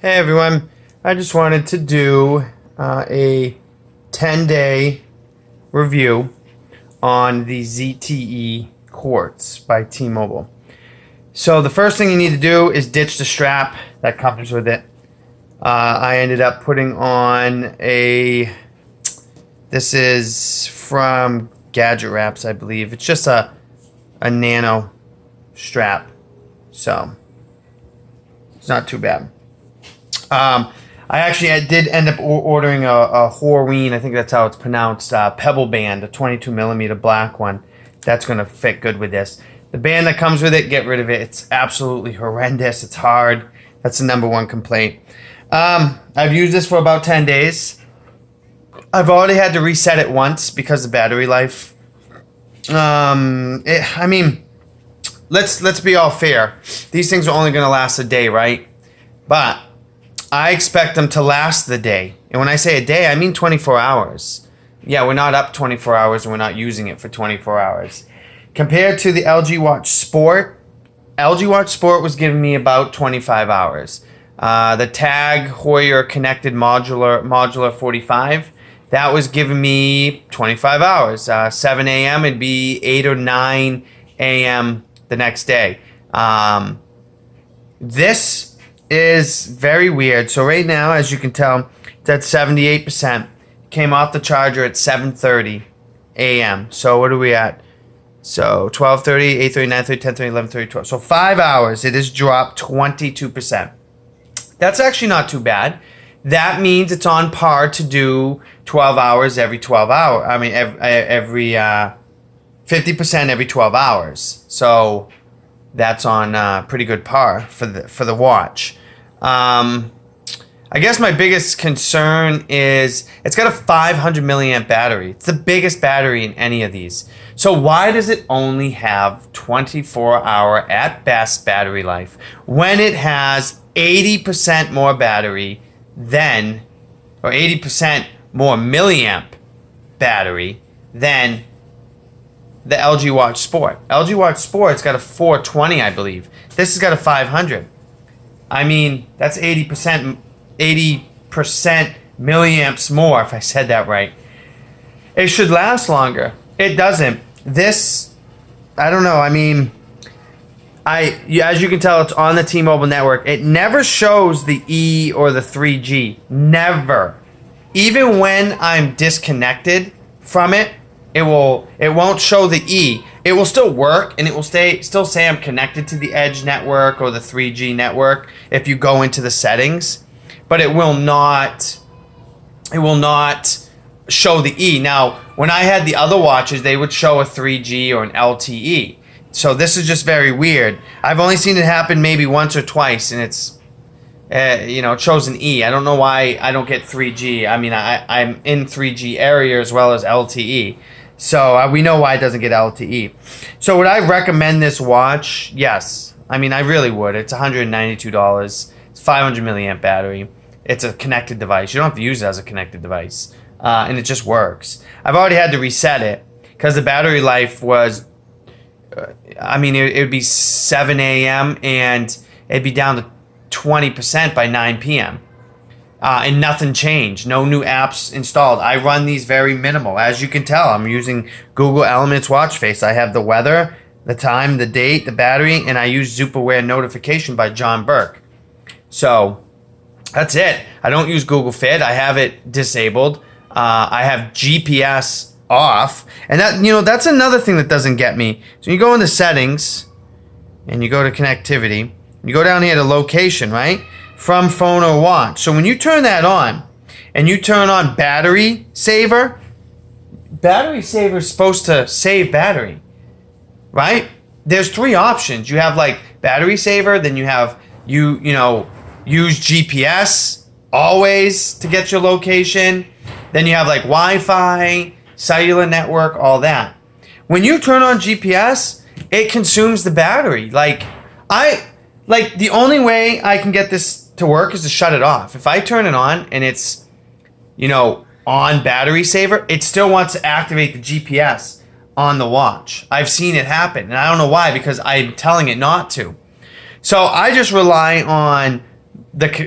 Hey everyone, I just wanted to do a 10-day review on the ZTE Quartz by T-Mobile. So the first thing you need to do is ditch the strap that comes with it. I ended up putting on this is from Gadget Wraps, I believe. It's just a nano strap, so it's not too bad. I did end up ordering a Horween, I think that's how it's pronounced, Pebble Band, a 22 millimeter black one. That's going to fit good with this. The band that comes with it, get rid of it. It's absolutely horrendous. It's hard. That's the number one complaint. I've used this for about 10 days. I've already had to reset it once because of battery life. Let's be all fair. These things are only going to last a day, right? But I expect them to last the day. And when I say a day, I mean 24 hours. Yeah, we're not up 24 hours and we're not using it for 24 hours. Compared to the LG Watch Sport, LG Watch Sport was giving me about 25 hours. The Tag Heuer Connected Modular 45, that was giving me 25 hours. 7 a.m. it'd be 8 or 9 a.m. the next day. This is very weird. So right now, as you can tell, it's at 78%. Came off the charger at 7:30 a.m. So what are we at? So 12:30, 8:30, 9:30, 10:30, 11:30, 12. So 5 hours. It has dropped 22%. That's actually not too bad. That means it's on par to do 12 hours every 12 hours. I mean, every 50% every 12 hours. So that's on pretty good par for the watch. I guess my biggest concern is it's got a 500 milliamp battery. It's the biggest battery in any of these. So why does it only have 24-hour at best battery life when it has 80% more battery than, or 80% more milliamp battery than the LG Watch Sport? LG Watch Sport's got a 420, I believe. This has got a 500. I mean, that's 80% milliamps more, if I said that right. It should last longer. It doesn't. This, I don't know. I mean, as you can tell, it's on the T-Mobile network. It never shows the E or the 3G. Never. Even when I'm disconnected from it, it won't show the E. It will still work, and it will still say I'm connected to the Edge network or the 3G network if you go into the settings, but it will not show the E. Now, when I had the other watches, they would show a 3G or an LTE. So this is just very weird. I've only seen it happen maybe once or twice, and it's it shows an E. I don't know why I don't get 3G. I mean, I'm in 3G area as well as LTE. So we know why it doesn't get LTE. So would I recommend this watch? Yes. I mean, I really would. It's $192. It's 500 milliamp battery. It's a connected device. You don't have to use it as a connected device. And it just works. I've already had to reset it because the battery life was, it would be 7 a.m. and it'd be down to 20% by 9 p.m. And nothing changed. No new apps installed. I run these very minimal. As you can tell, I'm using Google Elements Watch Face. I have the weather, the time, the date, the battery, and I use ZoopAware notification by John Burke. So that's it. I don't use Google Fit. I have it disabled. I have GPS off. And that's another thing that doesn't get me. So you go into settings and you go to connectivity. You go down here to location, right? From phone or watch. So when you turn that on and you turn on battery saver is supposed to save battery, right? There's three options. You have like battery saver, then you have use GPS always to get your location. Then you have like Wi-Fi, cellular network, all that. When you turn on GPS, it consumes the battery. The only way I can get this to work is to shut it off. If I turn it on and it's, on battery saver, it still wants to activate the GPS on the watch. I've seen it happen, and I don't know why, because I'm telling it not to. So I just rely on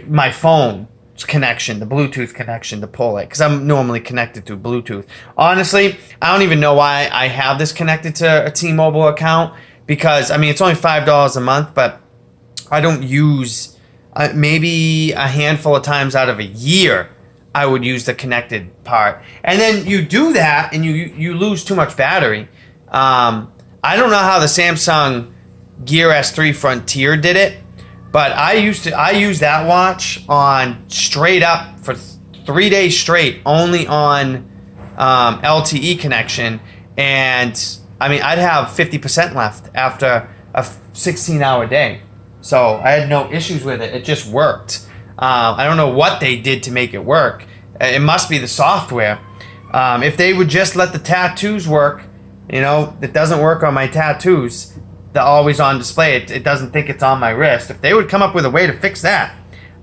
my phone connection, the Bluetooth connection to pull it, because I'm normally connected to Bluetooth. Honestly, I don't even know why I have this connected to a T-Mobile account, because I mean it's only $5 a month, but I don't use maybe a handful of times out of a year I would use the connected part. And then you do that and you lose too much battery. I don't know how the Samsung Gear S3 Frontier did it, but I used that watch on straight up for 3 days straight, only on LTE connection, and I mean I'd have 50% left after a 16-hour day. So I had no issues with it. It just worked. I don't know what they did to make it work. It must be the software. If they would just let the tattoos work, it doesn't work on my tattoos. The always on display, it doesn't think it's on my wrist. If they would come up with a way to fix that,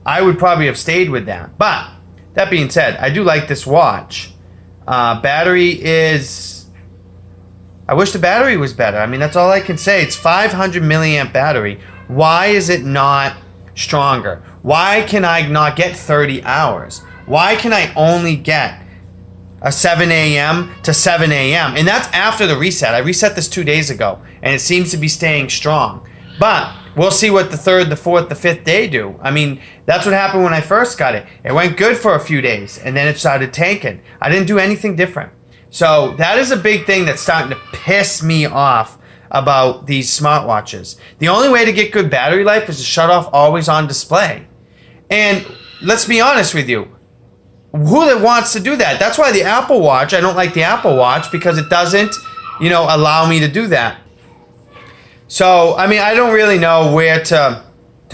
I would probably have stayed with that. But that being said, I do like this watch. Battery is, I wish the battery was better. I mean, that's all I can say. It's 500 milliamp battery. Why is it not stronger? Why can I not get 30 hours? Why can I only get a 7 a.m. to 7 a.m.? And that's after the reset. I reset this 2 days ago, and it seems to be staying strong. But we'll see what the third, the fourth, the fifth day do. I mean, that's what happened when I first got it. It went good for a few days, and then it started tanking. I didn't do anything different. So that is a big thing that's starting to piss me off about these smartwatches. The only way to get good battery life is to shut off always on display. And let's be honest with you, who wants to do that? That's why the Apple Watch, I don't like the Apple Watch, because it doesn't, allow me to do that. So, I mean, I don't really know where to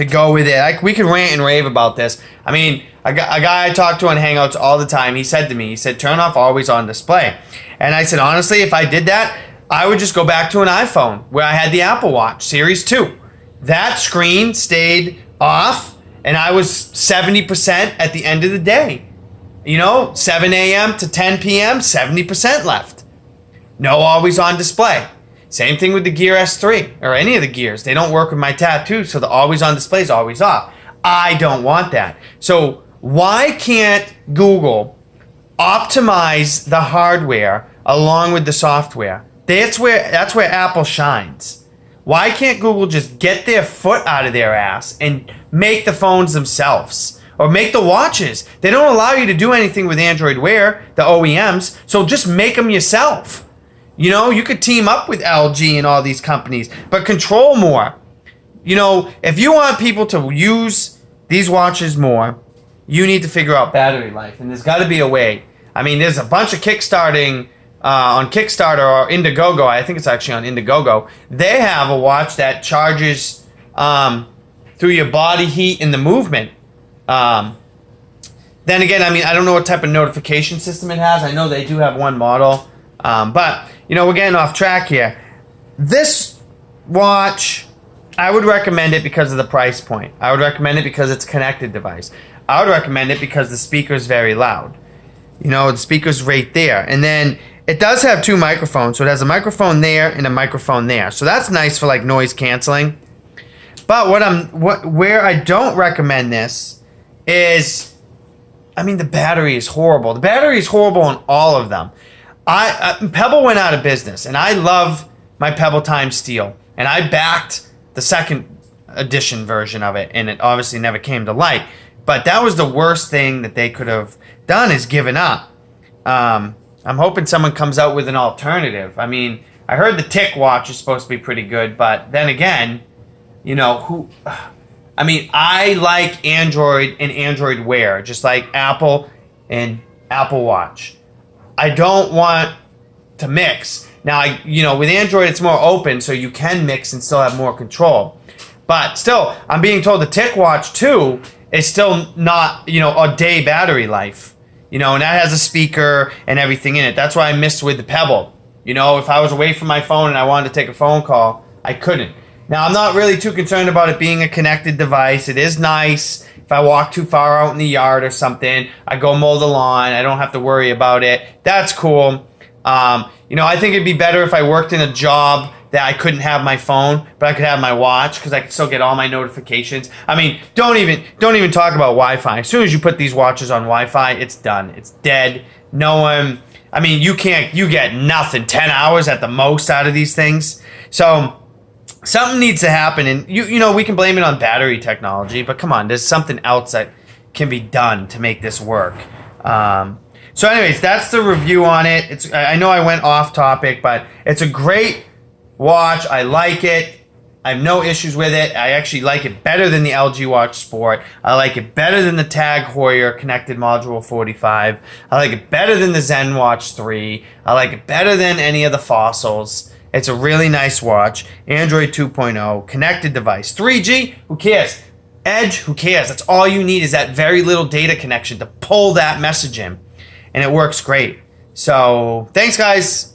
go with it. We can rant and rave about this. I mean, a guy I talk to on Hangouts all the time, he said to me, turn off always on display. And I said, honestly, if I did that, I would just go back to an iPhone where I had the Apple Watch Series 2. That screen stayed off, and I was 70% at the end of the day. 7 a.m. to 10 p.m., 70% left. No always on display. Same thing with the Gear S3 or any of the gears. They don't work with my tattoos, so the always on display is always off. I don't want that. So why can't Google optimize the hardware along with the software? That's where Apple shines. Why can't Google just get their foot out of their ass and make the phones themselves? Or make the watches. They don't allow you to do anything with Android Wear, the OEMs, so just make them yourself. You could team up with LG and all these companies, but control more. If you want people to use these watches more, you need to figure out battery life, and there's got to be a way. I mean, there's a bunch of kickstarting on Kickstarter or Indiegogo. I think it's actually on Indiegogo. They have a watch that charges through your body heat and the movement. Then again, I mean, I don't know what type of notification system it has. I know they do have one model. But, we're getting off track here. This watch, I would recommend it because of the price point. I would recommend it because it's a connected device. I would recommend it because the speaker is very loud. The speaker's right there. And then it does have two microphones. So it has a microphone there and a microphone there. So that's nice for like noise canceling. But where I don't recommend this is, I mean, the battery is horrible. The battery is horrible on all of them. Pebble went out of business, and I love my Pebble Time Steel, and I backed the second edition version of it, and it obviously never came to light. But that was the worst thing that they could have done, is given up. I'm hoping someone comes out with an alternative. I mean, I heard the Tick watch is supposed to be pretty good, but then again, I like Android and Android Wear, just like Apple and Apple Watch. I don't want to mix. Now, with Android, it's more open, so you can mix and still have more control. But still, I'm being told the Tick Watch 2 is still not, a day battery life. And that has a speaker and everything in it. That's why I missed with the Pebble. If I was away from my phone and I wanted to take a phone call, I couldn't. Now, I'm not really too concerned about it being a connected device. It is nice. If I walk too far out in the yard or something, I go mow the lawn. I don't have to worry about it. That's cool. I think it'd be better if I worked in a job that I couldn't have my phone, but I could have my watch because I could still get all my notifications. I mean, don't even talk about Wi-Fi. As soon as you put these watches on Wi-Fi, it's done. It's dead. No one. I mean, you get nothing. 10 hours at the most out of these things. So something needs to happen, and you know we can blame it on battery technology, but come on, there's something else that can be done to make this work. So anyways, that's the review on it. I know I went off topic, but it's a great watch. I like it. I have no issues with it. I actually like it better than the LG Watch Sport. I like it better than the Tag Heuer Connected Module 45. I like it better than the Zen Watch 3. I like it better than any of the Fossils. It's a really nice watch. Android 2.0, connected device. 3G, who cares? Edge, who cares? That's all you need is that very little data connection to pull that message in. And it works great. So, thanks guys.